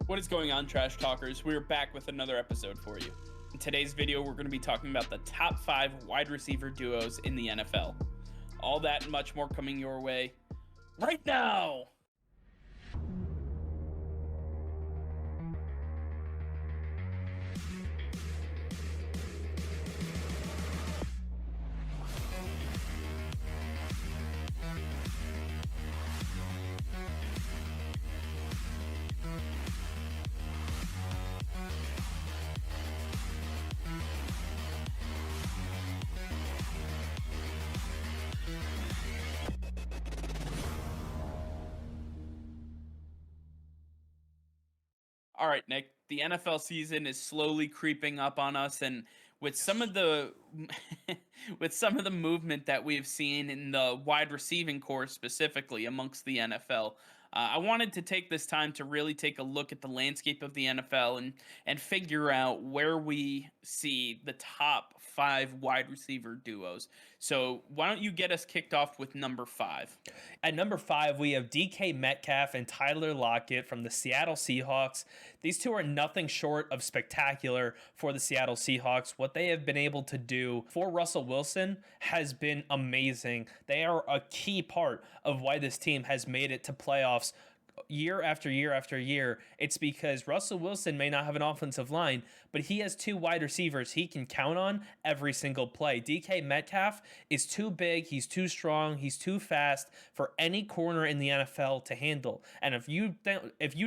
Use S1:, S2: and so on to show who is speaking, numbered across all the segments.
S1: What is going on, Trash Talkers? We're back with another episode for you. In today's video, we're going to be talking about the top 5 wide receiver duos in the NFL. All that and much more coming your way right now! All right, Nick, the NFL season is slowly creeping up on us, and with some of the with some of the movement that we've seen in the wide receiving core specifically amongst the NFL, I wanted to take this time to really take a look at the landscape of the NFL and figure out where we see the top 5 wide receiver duos. So why don't you get us kicked off with number 5?
S2: At number 5, we have DK Metcalf and Tyler Lockett from the Seattle Seahawks. These two are nothing short of spectacular for the Seattle Seahawks. What they have been able to do for Russell Wilson has been amazing. They are a key part of why this team has made it to playoffs year after year after year. It's because Russell Wilson may not have an offensive line, but he has 2 wide receivers he can count on every single play. DK Metcalf is too big, he's too strong, he's too fast for any corner in the NFL to handle. And if you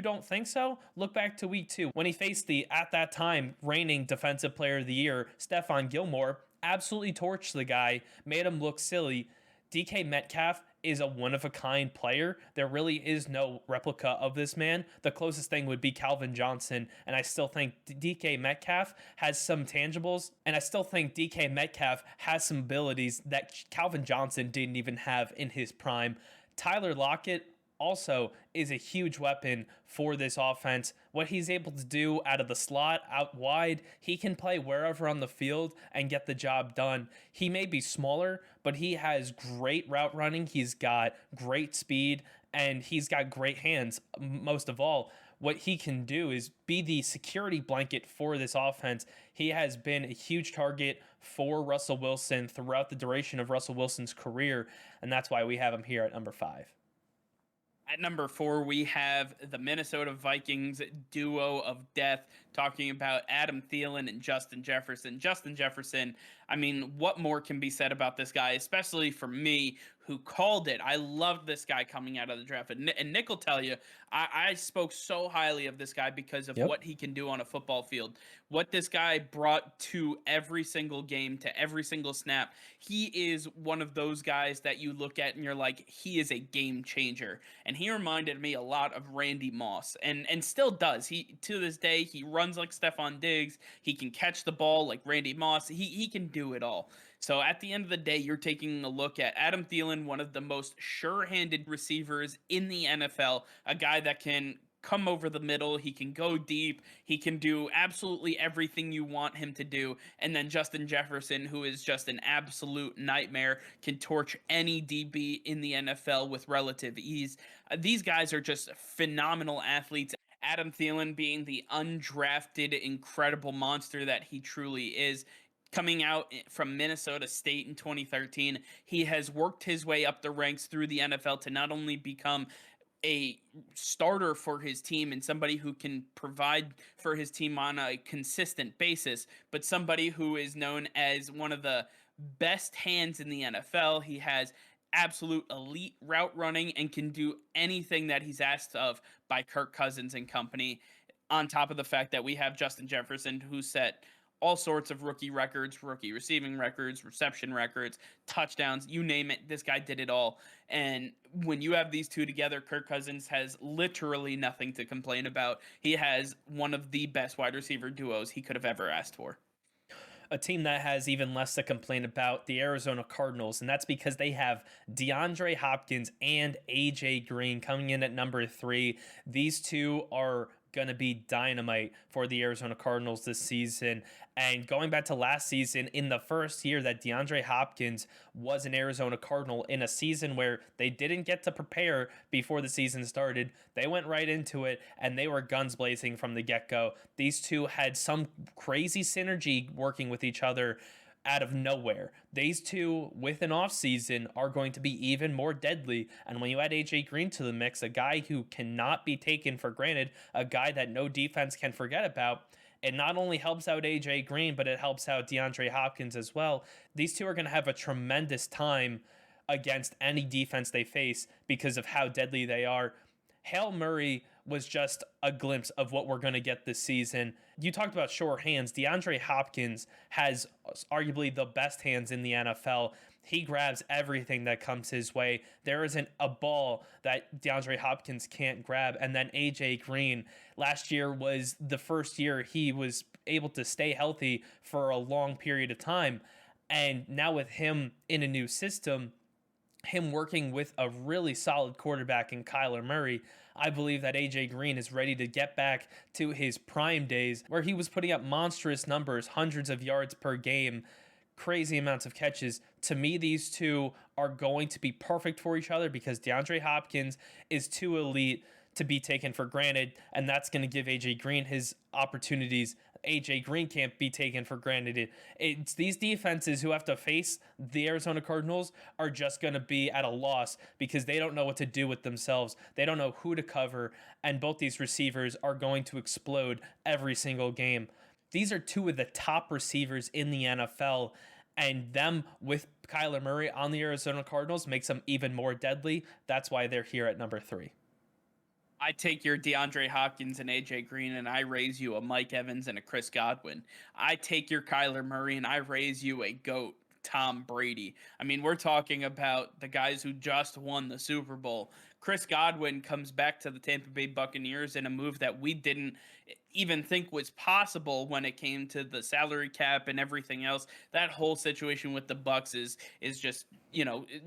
S2: don't think so, look back to week 2 when he faced the, at that time, reigning defensive player of the year, Stephon Gilmore, absolutely torched the guy, made him look silly. DK Metcalf is a one-of-a-kind player. There really is no replica of this man. The closest thing would be Calvin Johnson, and I still think DK Metcalf has some tangibles, and I still think DK Metcalf has some abilities that Calvin Johnson didn't even have in his prime. Tyler Lockett also is a huge weapon for this offense. What he's able to do out of the slot, out wide, he can play wherever on the field and get the job done. He may be smaller, but he has great route running. He's got great speed, and he's got great hands. Most of all, what he can do is be the security blanket for this offense. He has been a huge target for Russell Wilson throughout the duration of Russell Wilson's career, and that's why we have him here at number 5.
S1: At number 4, we have the Minnesota Vikings duo of death, talking about Adam Thielen and Justin Jefferson. Justin Jefferson, I mean, what more can be said about this guy, especially for me, who called it. I loved this guy coming out of the draft. And Nick will tell you, I spoke so highly of this guy because of what he can do on a football field. What this guy brought to every single game, to every single snap. He is one of those guys that you look at and you're like, he is a game changer. And he reminded me a lot of Randy Moss, and still does. He, to this day, he runs like Stephon Diggs. He can catch the ball like Randy Moss. He can do it all. So at the end of the day, you're taking a look at Adam Thielen, one of the most sure-handed receivers in the NFL, a guy that can come over the middle, he can go deep, he can do absolutely everything you want him to do. And then Justin Jefferson, who is just an absolute nightmare, can torch any DB in the NFL with relative ease. These guys are just phenomenal athletes. Adam Thielen being the undrafted, incredible monster that he truly is. Coming out from Minnesota State in 2013, he has worked his way up the ranks through the NFL to not only become a starter for his team and somebody who can provide for his team on a consistent basis, but somebody who is known as one of the best hands in the NFL. He has absolute elite route running and can do anything that he's asked of by Kirk Cousins and company, on top of the fact that we have Justin Jefferson, who set all sorts of rookie records, rookie receiving records, reception records, touchdowns, you name it. This guy did it all. And when you have these two together, Kirk Cousins has literally nothing to complain about. He has one of the best wide receiver duos he could have ever asked for.
S2: A team that has even less to complain about, the Arizona Cardinals, and that's because they have DeAndre Hopkins and AJ Green coming in at number 3. These two are going to be dynamite for the Arizona Cardinals this season. And going back to last season, in the first year that DeAndre Hopkins was an Arizona Cardinal, in a season where they didn't get to prepare before the season started, they went right into it and they were guns blazing from the get-go. These two had some crazy synergy working with each other out of nowhere. These two, with an offseason, are going to be even more deadly. And when you add AJ Green to the mix, a guy who cannot be taken for granted, a guy that no defense can forget about, it not only helps out AJ Green, but it helps out DeAndre Hopkins as well. These two are going to have a tremendous time against any defense they face because of how deadly they are. Hail Murray was just a glimpse of what we're going to get this season. You talked about sure hands. DeAndre Hopkins has arguably the best hands in the NFL. He grabs everything that comes his way. There isn't a ball that DeAndre Hopkins can't grab. And then AJ Green, last year was the first year he was able to stay healthy for a long period of time. And now with him in a new system, him working with a really solid quarterback in Kyler Murray, I believe that AJ Green is ready to get back to his prime days where he was putting up monstrous numbers, hundreds of yards per game, crazy amounts of catches. To me, these two are going to be perfect for each other because DeAndre Hopkins is too elite to be taken for granted, and that's going to give AJ Green his opportunities. AJ Green can't be taken for granted. It's these defenses who have to face the Arizona Cardinals are just going to be at a loss because they don't know what to do with themselves. They don't know who to cover, and both these receivers are going to explode every single game. These are two of the top receivers in the NFL, and them with Kyler Murray on the Arizona Cardinals makes them even more deadly. That's why they're here at number 3.
S1: I take your DeAndre Hopkins and AJ Green and I raise you a Mike Evans and a Chris Godwin. I take your Kyler Murray and I raise you a GOAT, Tom Brady. I mean, we're talking about the guys who just won the Super Bowl. Chris Godwin comes back to the Tampa Bay Buccaneers in a move that we didn't even think was possible when it came to the salary cap and everything else. That whole situation with the Bucs is just,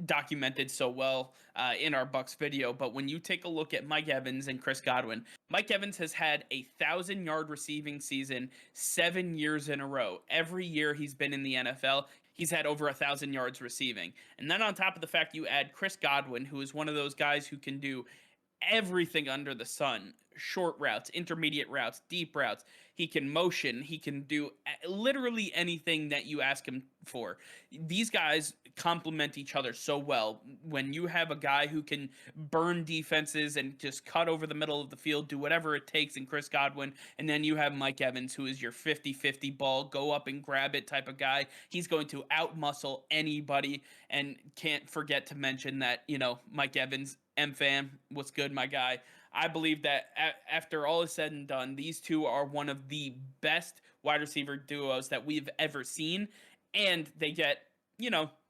S1: documented so well in our Bucs video. But when you take a look at Mike Evans and Chris Godwin, Mike Evans has had a 1,000-yard receiving season 7 years in a row. Every year he's been in the NFL, he's had over 1,000 yards receiving. And then on top of the fact, you add Chris Godwin, who is one of those guys who can do everything under the sun. Short routes, intermediate routes, deep routes. He can motion. He can do literally anything that you ask him for. These guys complement each other so well. When you have a guy who can burn defenses and just cut over the middle of the field, do whatever it takes in Chris Godwin, and then you have Mike Evans, who is your 50-50 ball, go up and grab it type of guy. He's going to outmuscle anybody, and can't forget to mention that, Mike Evans, M-Fam, what's good, my guy? I believe that after all is said and done, these two are one of the best wide receiver duos that we've ever seen. And they get,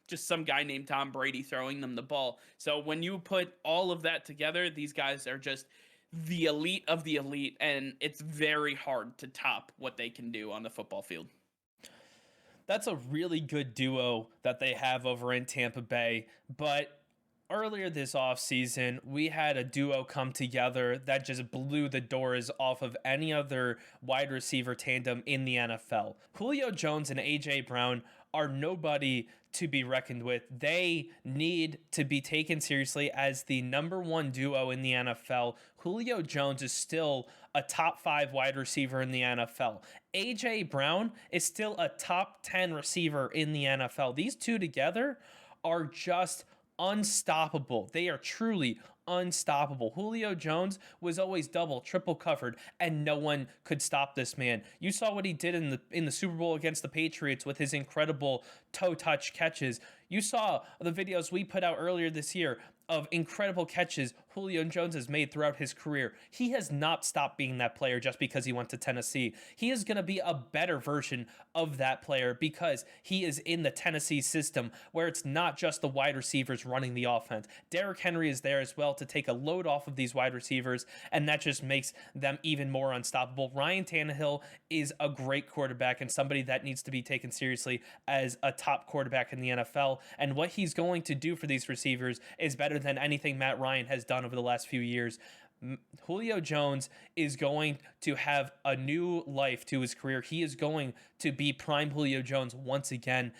S1: just some guy named Tom Brady throwing them the ball. So when you put all of that together, these guys are just the elite of the elite. And it's very hard to top what they can do on the football field.
S2: That's a really good duo that they have over in Tampa Bay. But earlier this offseason, we had a duo come together that just blew the doors off of any other wide receiver tandem in the NFL. Julio Jones and A.J. Brown are nobody to be reckoned with. They need to be taken seriously as the number one duo in the NFL. Julio Jones is still a top 5 wide receiver in the NFL. A.J. Brown is still a top 10 receiver in the NFL. These two together are just unstoppable. They are truly unstoppable. Julio Jones was always double, triple covered, and no one could stop this man. You saw what he did in the Super Bowl against the Patriots with his incredible toe touch catches. You saw the videos we put out earlier this year of incredible catches Julio Jones has made throughout his career. He has not stopped being that player just because he went to Tennessee. He is going to be a better version of that player because he is in the Tennessee system where it's not just the wide receivers running the offense. Derrick Henry is there as well to take a load off of these wide receivers, and that just makes them even more unstoppable. Ryan Tannehill is a great quarterback and somebody that needs to be taken seriously as a top quarterback in the NFL, and what he's going to do for these receivers is better than anything Matt Ryan has done over the last few years. Julio Jones is going to have a new life to his career. He is going to be prime Julio Jones once again.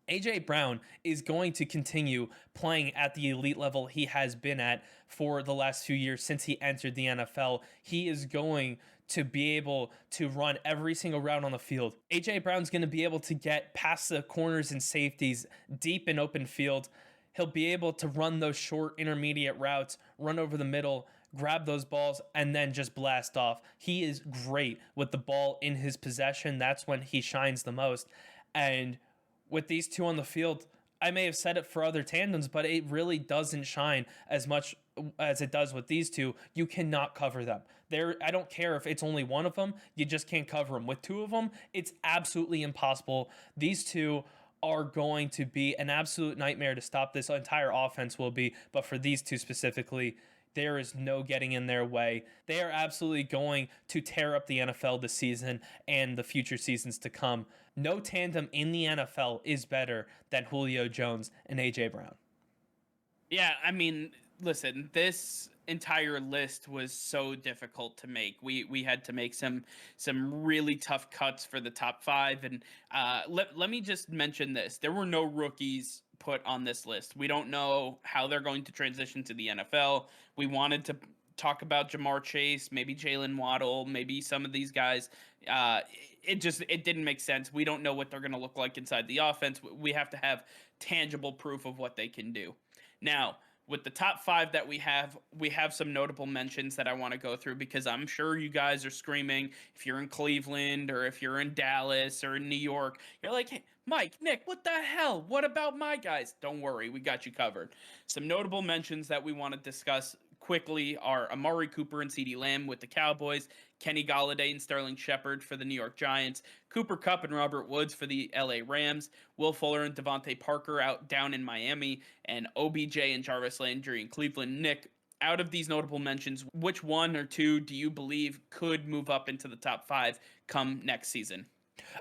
S2: AJ Brown is going to continue playing at the elite level he has been at for the last few years since he entered the NFL. He is going to be able to run every single route on the field. AJ Brown's going to be able to get past the corners and safeties deep in open field. He'll be able to run those short intermediate routes, run over the middle, grab those balls, and then just blast off. He is great with the ball in his possession. That's when he shines the most. And with these two on the field, I may have said it for other tandems, but it really doesn't shine as much as it does with these two. You cannot cover them. I don't care if it's only one of them, you just can't cover them. With two of them, it's absolutely impossible. These two are going to be an absolute nightmare to stop. This entire offense will be, but for these two specifically, there is no getting in their way. They are absolutely going to tear up the NFL this season and the future seasons to come. No tandem in the NFL is better than Julio Jones and AJ Brown.
S1: Yeah, I mean, listen, this entire list was so difficult to make. We had to make some really tough cuts for the top five, and let me just mention this: there were no rookies put on this list. We don't know how they're going to transition to the NFL. We wanted to talk about Jamar Chase, maybe Jalen Waddle, maybe some of these guys. It didn't make sense. We don't know what they're going to look like inside the offense. We have to have tangible proof of what they can do. Now, with the top five that we have some notable mentions that I want to go through, because I'm sure you guys are screaming if you're in Cleveland or if you're in Dallas or in New York. You're like, hey, Mike, Nick, what the hell? What about my guys? Don't worry, we got you covered. Some notable mentions that we want to discuss quickly are Amari Cooper and Ceedee Lamb with the Cowboys, Kenny Golladay and Sterling Shepard for the New York Giants, Cooper Kupp and Robert Woods for the LA Rams, Will Fuller and Devontae Parker down in Miami, and OBJ and Jarvis Landry in Cleveland. Nick, out of these notable mentions, which one or two do you believe could move up into the top five come next season?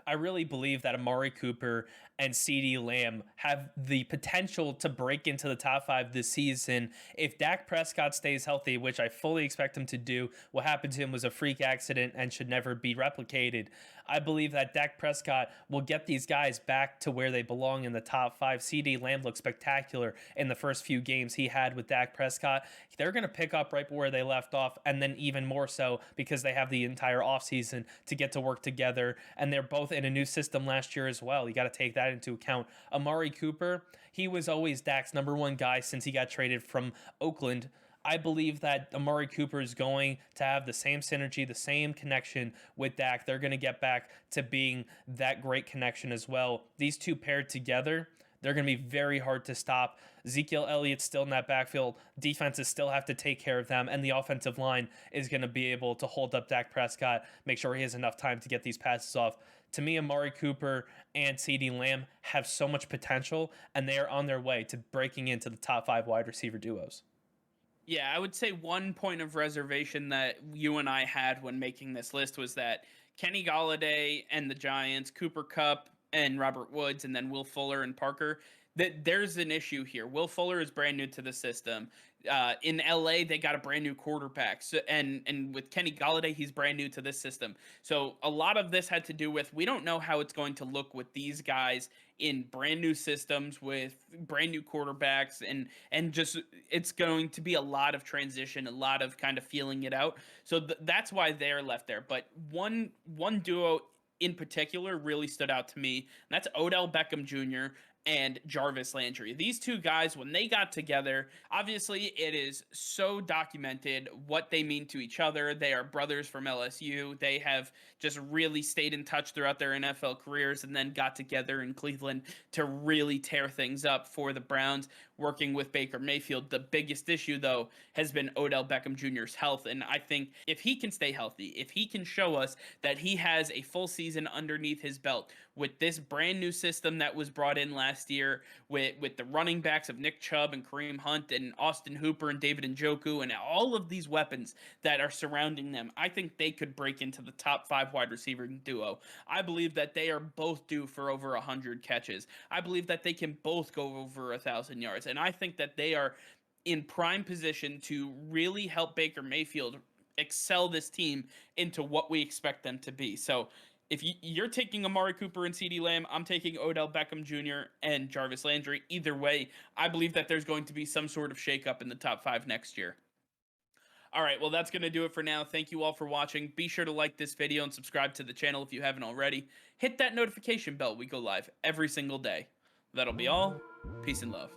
S2: I really believe that Amari Cooper and Ceedee Lamb have the potential to break into the top five this season if Dak Prescott stays healthy, which I fully expect him to do. What happened to him was a freak accident and should never be replicated. I believe that Dak Prescott will get these guys back to where they belong in the top five. Ceedee Lamb looked spectacular in the first few games he had with Dak Prescott. They're going to pick up right where they left off, and then even more so because they have the entire offseason to get to work together, and they're both in a new system last year as well. You got to take that into account. Amari Cooper, he was always Dak's number one guy since he got traded from Oakland. I believe that Amari Cooper is going to have the same synergy, the same connection with Dak. They're going to get back to being that great connection as well. These two paired together, they're going to be very hard to stop. Ezekiel Elliott's still in that backfield. Defenses still have to take care of them, and the offensive line is going to be able to hold up Dak Prescott, make sure he has enough time to get these passes off. To me, Amari Cooper and Ceedee Lamb have so much potential, and they are on their way to breaking into the top five wide receiver duos.
S1: Yeah, I would say one point of reservation that you and I had when making this list was that Kenny Golladay and the Giants, Cooper Kupp and Robert Woods, and then Will Fuller and Parker, that there's an issue here. Will Fuller is brand new to the system. In LA, they got a brand new quarterback. So, and with Kenny Golladay, he's brand new to this system. So a lot of this had to do with, we don't know how it's going to look with these guys in brand new systems with brand new quarterbacks, and just it's going to be a lot of transition, a lot of kind of feeling it out. So that's why they're left there. But one duo in particular really stood out to me, and that's Odell Beckham Jr. and Jarvis Landry. These two guys, when they got together, obviously it is so documented what they mean to each other. They are brothers from LSU. They have just really stayed in touch throughout their NFL careers and then got together in Cleveland to really tear things up for the Browns, working with Baker Mayfield. The biggest issue, though, has been Odell Beckham Jr.'s health. And I think if he can stay healthy, if he can show us that he has a full season underneath his belt with this brand new system that was brought in last year, with the running backs of Nick Chubb and Kareem Hunt and Austin Hooper and David Njoku and all of these weapons that are surrounding them, I think they could break into the top five wide receiver duo. I believe that they are both due for over 100 catches. I believe that they can both go over 1,000 yards. And I think that they are in prime position to really help Baker Mayfield excel this team into what we expect them to be. So if you're taking Amari Cooper and Ceedee Lamb, I'm taking Odell Beckham Jr. and Jarvis Landry. Either way, I believe that there's going to be some sort of shakeup in the top 5 next year. All right, well, that's going to do it for now. Thank you all for watching. Be sure to like this video and subscribe to the channel if you haven't already. Hit that notification bell. We go live every single day. That'll be all. Peace and love.